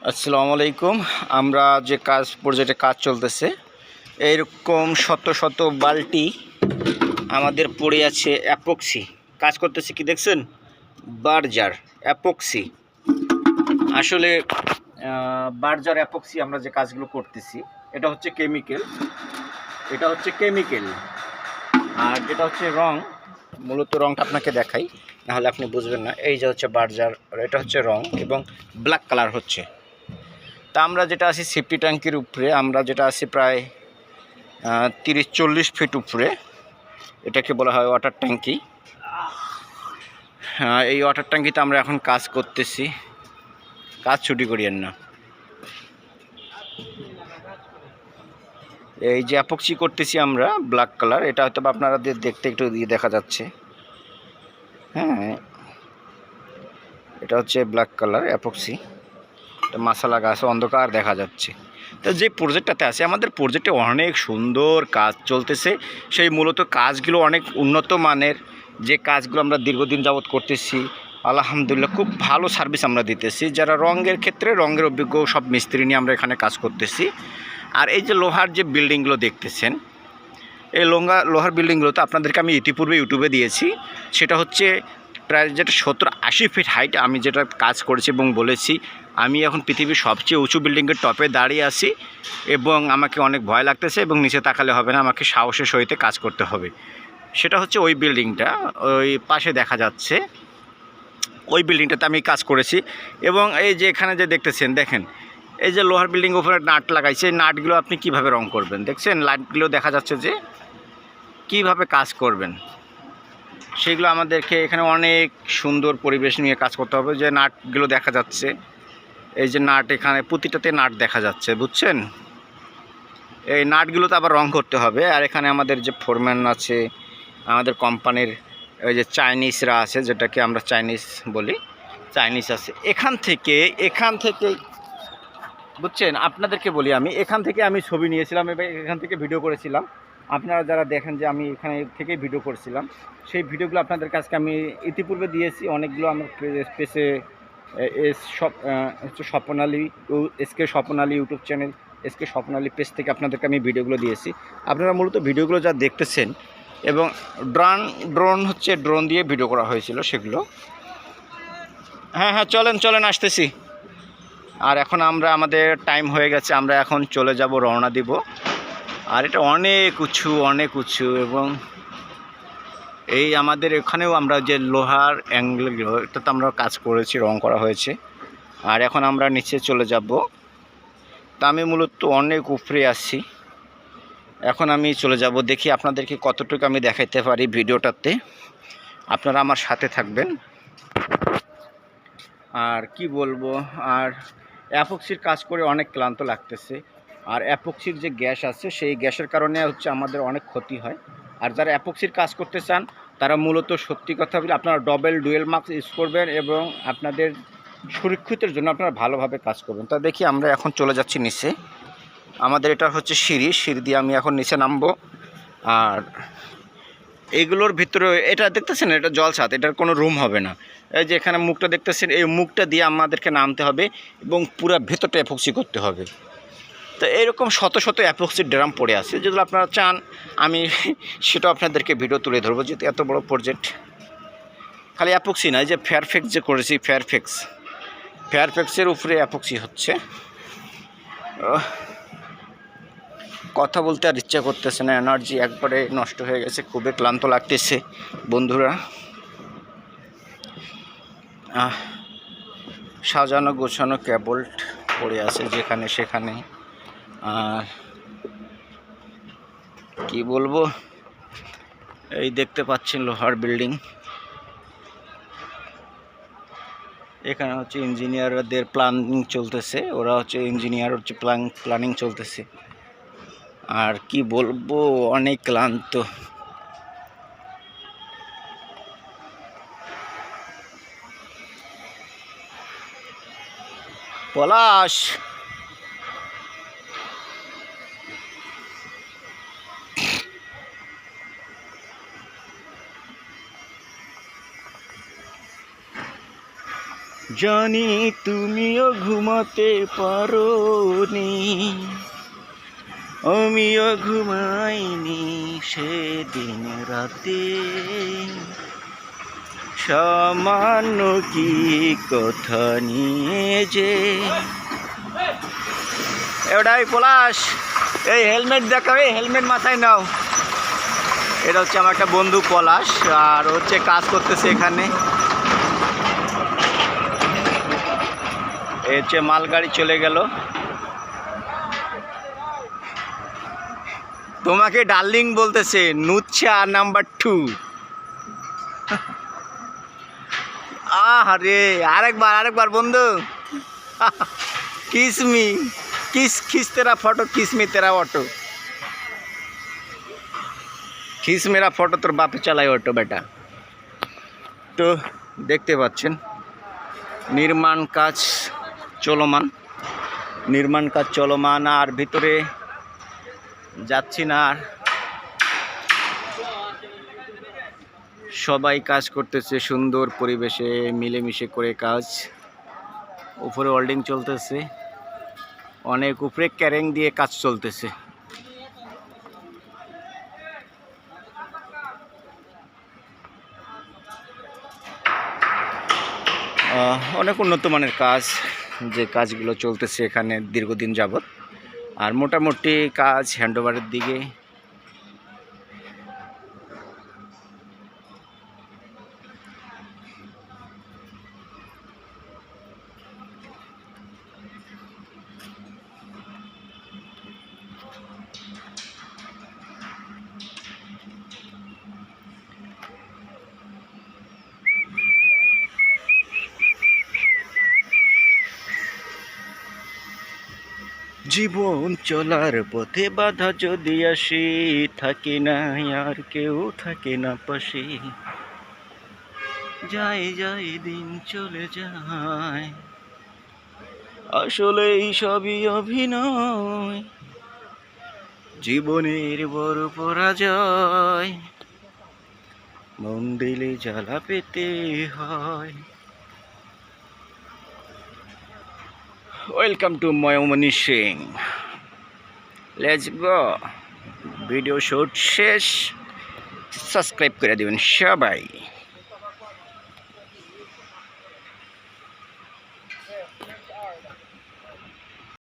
আসসালামু আলাইকুম। আমরা যে প্রজেক্টে কাজ চলতেছে, এইরকম শত শত বালতি আমাদের পড়ে আছে অ্যাপক্সি। কাজ করতেছে কি দেখছেন, বার্জার অ্যাপক্সি। আসলে বার্জার অ্যাপক্সি আমরা যে কাজগুলো করতেছি, এটা হচ্ছে কেমিক্যাল, আর এটা হচ্ছে রং। মূলত রংটা আপনাকে দেখাই, নাহলে আপনি বুঝবেন না। এই যে হচ্ছে বার্জার, আর এটা হচ্ছে রং এবং ব্ল্যাক কালার হচ্ছে। তা আমরা যেটা আছি সেফটি ট্যাঙ্কির উপরে, আমরা যেটা আছি প্রায় 30-40 ফিট উপরে, এটাকে বলা হয় ওয়াটার ট্যাঙ্কি। এই ওয়াটার ট্যাঙ্কিতে আমরা এখন কাজ করতেছি, কাজ ছুটি করিয়েন না। এই যে অ্যাপক্সি করতেছি আমরা, ব্ল্যাক কালার, এটা হয়তো আপনারা দেখতে একটু দেখা যাচ্ছে। হ্যাঁ, এটা হচ্ছে ব্ল্যাক কালার অ্যাপক্সি, এটা মাসালা গাছ, অন্ধকার দেখা যাচ্ছে। তো যে প্রজেক্টটাতে আছে, আমাদের প্রজেক্টে অনেক সুন্দর কাজ চলতেছে। সেই মূলত কাজগুলো অনেক উন্নত মানের, যে কাজগুলো আমরা দীর্ঘদিন যাবৎ করতেছি। আলহামদুলিল্লাহ, খুব ভালো সার্ভিস আমরা দিতেছি। যারা রঙের ক্ষেত্রে রঙের অভিজ্ঞ সব মিস্ত্রি নিয়ে আমরা এখানে কাজ করতেছি। আর এই যে লোহার যে বিল্ডিংগুলো দেখতেছেন, এই লোহার বিল্ডিংগুলো তো আপনাদেরকে আমি ইতিপূর্বে ইউটিউবে দিয়েছি। সেটা হচ্ছে প্রায় যেটা 70-80 ফিট হাইট। আমি যেটা কাজ করেছি এবং বলেছি, আমি এখন পৃথিবীর সবচেয়ে উঁচু বিল্ডিংয়ের টপে দাঁড়িয়ে আছি এবং আমাকে অনেক ভয় লাগতেছে এবং নিচে তাকালে হবে না, আমাকে সাহসের সহিত কাজ করতে হবে। সেটা হচ্ছে ওই বিল্ডিংটা, ওই পাশে দেখা যাচ্ছে, ওই বিল্ডিংটাতে আমি কাজ করেছি। এবং এই যে এখানে যে দেখতেছেন, দেখেন এই যে লোহার বিল্ডিং উপরে নাট লাগাইছে, এই নাটগুলো আপনি কিভাবে রং করবেন দেখছেন, লাইটগুলো দেখা যাচ্ছে যে কিভাবে কাজ করবেন, সেগুলো আমাদেরকে এখানে অনেক সুন্দর পরিবেশ নিয়ে কাজ করতে হবে। যে নাটগুলো দেখা যাচ্ছে, এই যে নাট, এখানে প্রতিটাতে নাট দেখা যাচ্ছে, বুঝছেন। এই নাটগুলো তো আবার রং করতে হবে। আর এখানে আমাদের যে ফোরম্যান আছে, আমাদের কোম্পানির ওই যে চাইনিজরা আছে, যেটাকে আমরা চাইনিজ বলি, চাইনিজ আছে। এখান থেকে বুঝছেন, আপনাদেরকে বলি, আমি এখান থেকে আমি ছবি নিয়েছিলাম এবং এখান থেকে ভিডিও করেছিলাম। আপনারা যারা দেখেন যে আমি এখানে থেকে ভিডিও করেছিলাম, সেই ভিডিওগুলো আপনাদের কাছে আমি ইতিপূর্বে দিয়েছি অনেকগুলো। আমার পেজে Swapnali, Swapnali YouTube channel, Swapnali page থেকে আপনাদেরকে আমি ভিডিওগুলো দিয়েছি। আপনারা মূলত ভিডিওগুলো যা দেখতেছেন, এবং ড্রোন দিয়ে ভিডিও করা হয়েছিল সেগুলো। হ্যাঁ, চলেন আসতেছি। আর এখন আমাদের টাইম হয়ে গেছে, আমরা এখন চলে যাব, রওনা দিব। আর এটা অনেক উঁচু এবং এই আমাদের এখানেও আমরা যে লোহার অ্যাঙ্গেলগুলো, এটাতে আমরা কাজ করেছি, রং করা হয়েছে। আর এখন আমরা নিচে চলে যাব। তা আমি মূলত অনেক উপরে আসছি, এখন আমি চলে যাব। দেখি আপনাদেরকে কতটুকু আমি দেখাইতে পারি ভিডিওটাতে, আপনারা আমার সাথে থাকবেন। আর কি বলবো, আর অ্যাপক্সির কাজ করে অনেক ক্লান্ত লাগতেছে। আর অ্যাপক্সির যে গ্যাস আছে, সেই গ্যাসের কারণে হচ্ছে আমাদের অনেক ক্ষতি হয়। আর যারা অ্যাপক্সির কাজ করতে চান, তারা মূলত সত্যি কথা বলে আপনারা ডুয়েল মাস্ক ইউজ করবেন এবং আপনাদের সুরক্ষিতের জন্য আপনারা ভালোভাবে কাজ করবেন। তা দেখি, আমরা এখন চলে যাচ্ছি নিচে। আমাদের এটা হচ্ছে সিঁড়ি দিয়ে আমি এখন নিচে নামবো। আর এইগুলোর ভিতরে এটা দেখতেছেন, এটা জলছাদ, এটার কোনো রুম হবে না। এই যে এখানে মুখটা দেখতেছেন, এই মুখটা দিয়ে আমাদেরকে নামতে হবে এবং পুরো ভেতরটা অ্যাপক্সি করতে হবে। তো এরকম শত শত অ্যাপক্সির ড্রাম পড়ে আছে, যদি আপনারা চান আমি সেটাও আপনাদেরকে ভিডিও তুলে ধরবো। যেহেতু এত বড় প্রজেক্ট, খালি অ্যাপক্সি নয়, যে ফেয়ারফেক্স যে করেছি, ফেয়ারফেক্সের উপরে অ্যাপক্সি হচ্ছে। কথা বলতে আর ইচ্ছা করতেছে না, এনার্জি একবারে নষ্ট হয়ে গেছে, খুবই ক্লান্ত লাগতেছে বন্ধুরা। সাজানো গোছানো কেবল পড়ে আছে যেখানে সেখানে। আর কি বলবো, এই দেখতে পাচ্ছেন লোহার বিল্ডিং। এখানে হচ্ছে ইঞ্জিনিয়ারদের প্ল্যানিং চলতেছে, ওরা হচ্ছে ইঞ্জিনিয়ার, হচ্ছে প্ল্যানিং চলতেছে। আর কি বলবো, অনেক ক্লান্ত। পলাশ, জানি তুমিও ঘুমাতে পারোনি, আমিও ঘুমাইনি সেদিন রাতে, সামান্য কি কথা নিয়ে যে। এটাই পলাশ, এই হেলমেট দেখাবে, হেলমেট মাথায় নাও। এটা হচ্ছে আমার একটা বন্ধু পলাশ, আর হচ্ছে কাজ করতেছে এখানে। এই হচ্ছে মালগাড়ি চলে গেল। তোমাকে ডার্লিং বলতেছে, নুচ্ছা নাম্বার 2। আরে আরেকবার বন্ধু, কিসমি किस तेरा फोटो, किस में तेरा ऑटो, किस मेरा फोटो তোর বাপে চালায় অটো বেটা। তো দেখতে পাচ্ছেন নির্মাণ কাজ চলমান, আর ভিতরে যাচ্ছি না। আর সবাই কাজ করতেছে সুন্দর পরিবেশে মিলেমিশে করে কাজ। উপরে ওয়েল্ডিং চলতেছে, অনেক উপরে ক্যারেং দিয়ে কাজ চলতেছে। অনেক উন্নত মানের কাজ, যে কাজগুলো চলতেছে এখানে দীর্ঘদিন যাবত। আর মোটামুটি কাজ হ্যান্ডওভারের দিকে। জীবন চলার পথে বাধা যদি আসে, থাকে না আর কেউ থাকে না পাশে, যায় দিন চলে যায়, আসলে এই সবই অভিনয়, জীবনের বড় পরাজয়, মন দিলে জ্বালা পেতে হয়। Welcome to Mymensingh, let's go. Video shoot শেষ, সাবস্ক্রাইব করে দিবেন সবাই।